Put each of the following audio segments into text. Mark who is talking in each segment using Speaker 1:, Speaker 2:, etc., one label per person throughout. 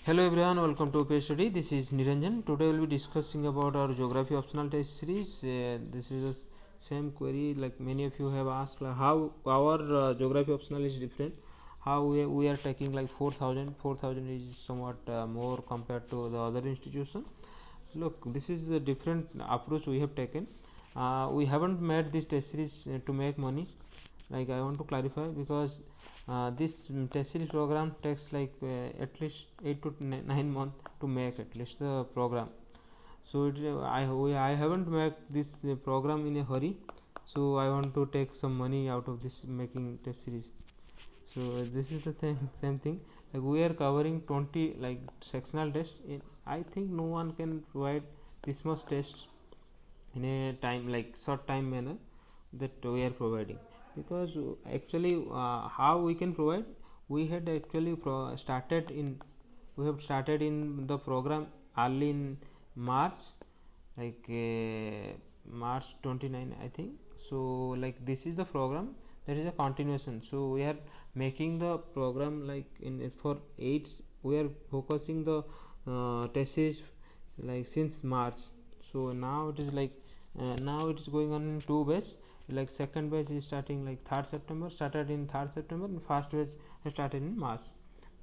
Speaker 1: Hello everyone, welcome to OPS Study. This is Niranjan. Today we will be discussing about our geography optional test series. This is the same query like many of you have asked, like how our geography optional is different. How we are taking like 4,000 is somewhat more compared to the other institution. Look, this is the different approach we have taken. We haven't made this test series to make money. Like I want to clarify, because this test series program takes like at least 8 to 9 months to make at least the program. So I haven't made this program in a hurry, so I want to take some money out of this making test series. So this is the same thing, like we are covering 20 like sectional tests. I think no one can provide this much tests in a time like short time manner that we are providing, because actually how we can provide, we had actually we have started in the program early in March, like March 29 I think. So like this is the program, there is a continuation, so we are making the program like in for 8, we are focusing the tests like since March. So now it is like now it is going on in 2 batch, like second batch is starting like 3rd September, started in 3rd September, and first batch started in March.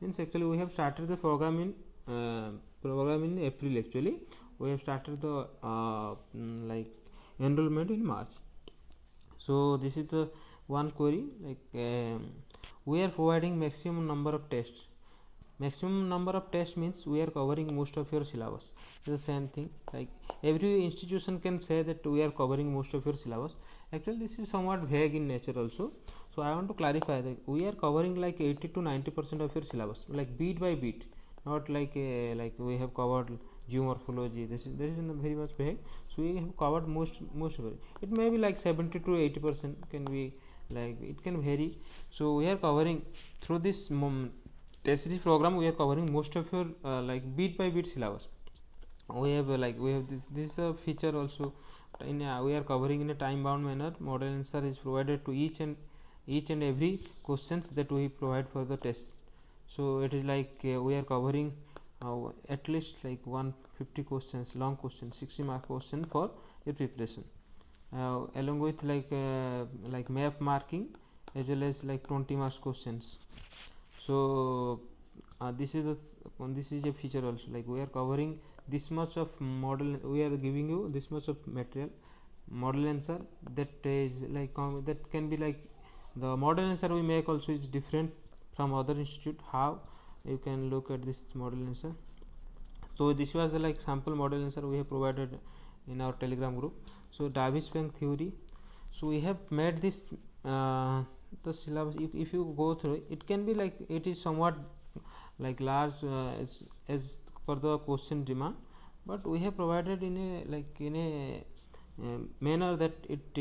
Speaker 1: Means actually we have started the program in April. Actually we have started the like enrollment in March. So this is the one query, like we are providing maximum number of tests. Maximum number of tests means we are covering most of your syllabus. It's the same thing, like every institution can say that we are covering most of your syllabus. Actually this is somewhat vague in nature also, so I want to clarify that we are covering like 80 to 90% of your syllabus, like beat by beat, not like like we have covered geomorphology. This is very much vague, so we have covered most of it. It may be like 70 to 80% can be, like it can vary. So we are covering through this test series program, we are covering most of your like beat by beat syllabus. We have this is a feature also in we are covering in a time bound manner. Model answer is provided to each and every questions that we provide for the test. So it is like we are covering at least like 150 questions, long questions, 60 mark question for your preparation, along with like map marking, as well as like 20 marks questions. So this is a feature also, like we are covering this much of model, we are giving you this much of material model answer, that is like that can be like the model answer we make also is different from other institute. How you can look at this model answer. So this was like sample model answer we have provided in our telegram group. So Davis-Frank theory, so we have made this the syllabus. If you go through it, can be like it is somewhat like large as per the question demand, but we have provided in a like in a manner that it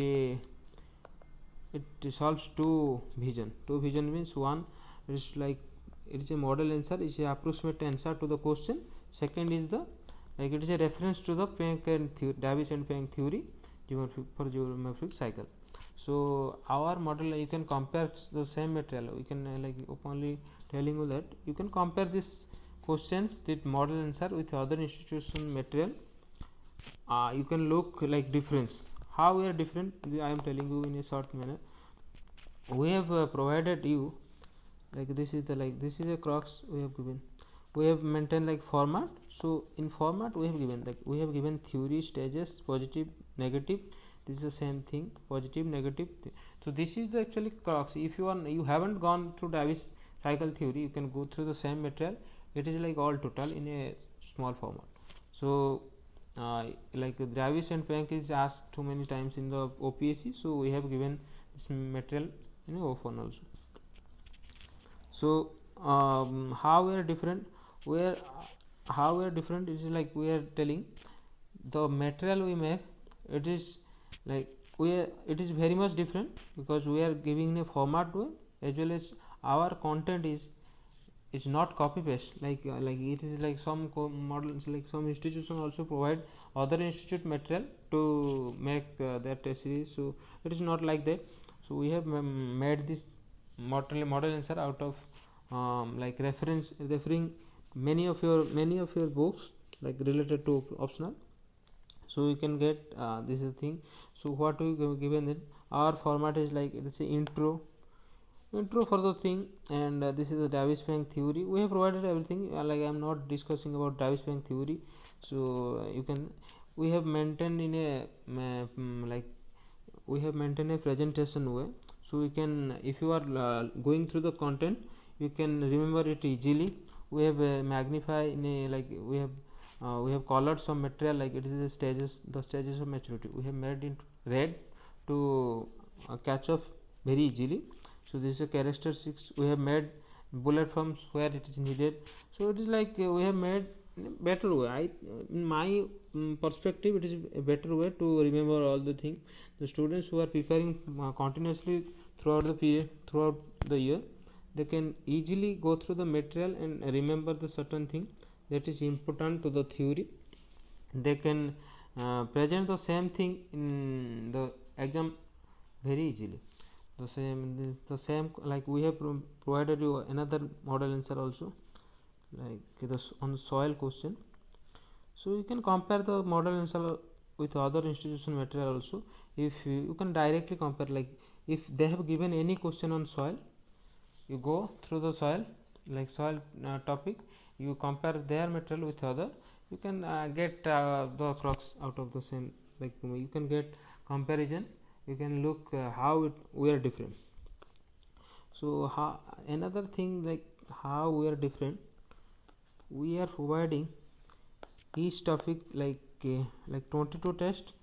Speaker 1: solves two vision means one, it is like it is a model answer, is a approximate answer to the question. Second is the like it is a reference to the Planck and Davis and Planck theory for geometric cycle. So our model, you can compare the same material, we can like openly telling you that you can compare this questions, that model answer with other institution material. You can look like difference, how we are different. I am telling you in a short manner. We have provided you like this is the like this is a crux we have given. We have maintained like format. So in format we have given like we have given theory stages, positive, negative. This is the same thing, positive, negative. So this is the actually crux. If you haven't gone through Davis cycle theory, you can go through the same material. It is like all total in a small format. So like Davis and Planck is asked too many times in the OPSC, so we have given this material in a open also. So how we are different, where how we are different is like we are telling the material we make, it is like it is very much different, because we are giving a format way, as well as our content is not copy paste like it is like some models, like some institution also provide other institute material to make their test series. So it is not like that. So we have made this model answer out of like referring many of your books like related to optional. So you can get this is the thing. So what we given it, our format is like let's say intro for the thing, and this is the Davis-Frank theory. We have provided everything, like I am not discussing about Davis-Frank theory. So you can, we have maintained in a like we have maintained a presentation way. So you can, if you are going through the content, you can remember it easily. We have magnify in a, like we have colored some material, like it is the stages of maturity we have made in red to catch up very easily. So this is a characteristics we have made bullet forms where it is needed. So it is like we have made better way. In my perspective, it is a better way to remember all the thing. The students who are preparing continuously throughout the period, throughout the year, they can easily go through the material and remember the certain thing that is important to the theory. They can present the same thing in the exam very easily. The same like we have provided you another model answer also, like this on soil question. So you can compare the model answer with other institution material also. If you can directly compare, like if they have given any question on soil, you go through the soil, like soil topic, you compare their material with other, you can get the crux out of the same, like you can get comparison, you can look how we are different. So another thing, like how we are different, we are providing each topic like 22 test,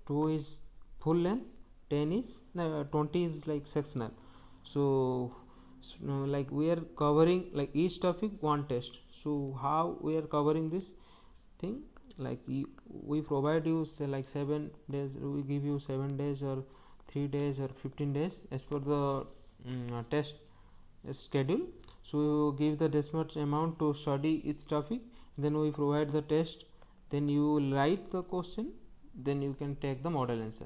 Speaker 1: 2 is full length, 10 is 20 is like sectional. So like we are covering like each topic one test. So how we are covering this thing, like we provide you say like 7 days, we give you 7 days or 3 days or 15 days as per the test schedule. So you give the this much amount to study each topic, then we provide the test, then you will write the question, then you can take the model answer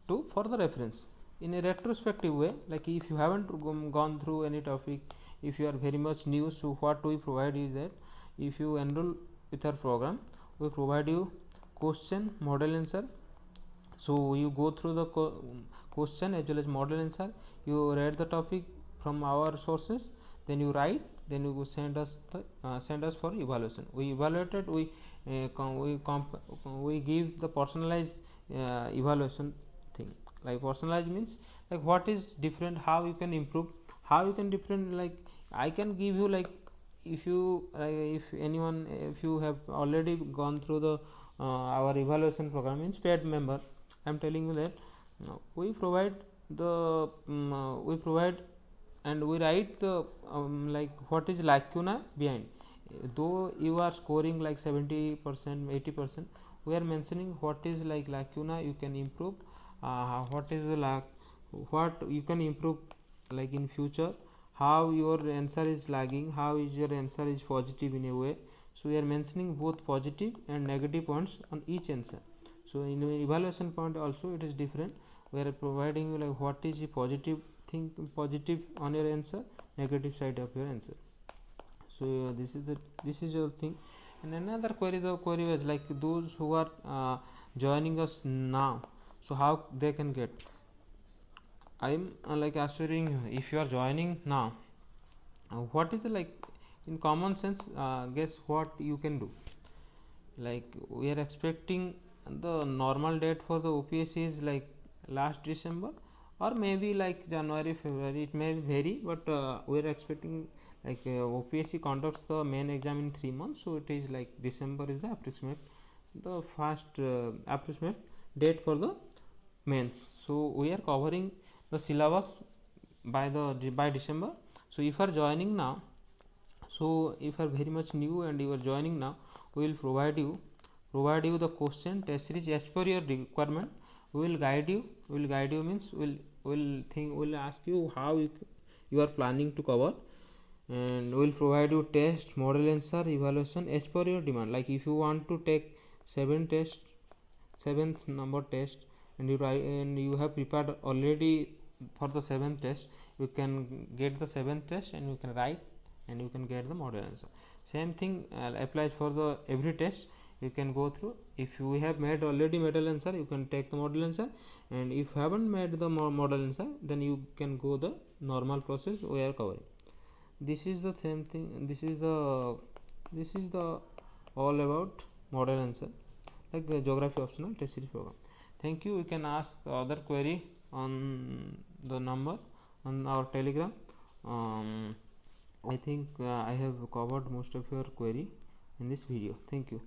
Speaker 1: to for the reference in a retrospective way. Like if you haven't gone through any topic, if you are very much new, so what we provide is that if you enroll with our program, we provide you question, model answer. So you go through the question as well as model answer, you read the topic from our sources, then you write, then you send us for evaluation. We evaluated, we give the personalized evaluation thing. Like personalized means like what is different, how you can improve, how you can different. Like I can give you, like if you if anyone, if you have already gone through the our evaluation program, means paid member, I am telling you that we provide the we provide and we write the like what is lacuna behind. Though you are scoring like 70%, 80%, we are mentioning what is like lacuna you can improve, what is the what you can improve like in future, how your answer is lagging, how is your answer is positive in a way. So we are mentioning both positive and negative points on each answer. So in evaluation point also it is different. We are providing you like what is the positive thing, positive on your answer, negative side of your answer. So this is your thing. And another query, the query was like those who are joining us now, so how they can get. I am like assuring you, if you are joining now, what is the, like in common sense, guess what you can do. Like we are expecting the normal date for the OPSC is like last December or maybe like January, February, it may vary, but we are expecting like OPSC conducts the main exam in 3 months, so it is like December is the approximate, the first approximate date for the mains. So we are covering the syllabus by December. So if you are joining now, so if you are very much new and you are joining now, we will provide you the question test series as per your requirement. We will guide you. Means we'll ask you how you are planning to cover, and we will provide you test, model answer, evaluation as per your demand. Like if you want to take 7th number test, and you have prepared already for the 7th test, you can get the 7th test and you can write and you can get the model answer. Same thing applies for the every test. You can go through. If you have made already model answer, you can take the model answer, and if you haven't made the model answer, then you can go the normal process we are covering. This is the same thing. This is the all about model answer, like the geography optional test series program. Thank you. You can ask other query on the number on our telegram. I think I have covered most of your query in this video. Thank you.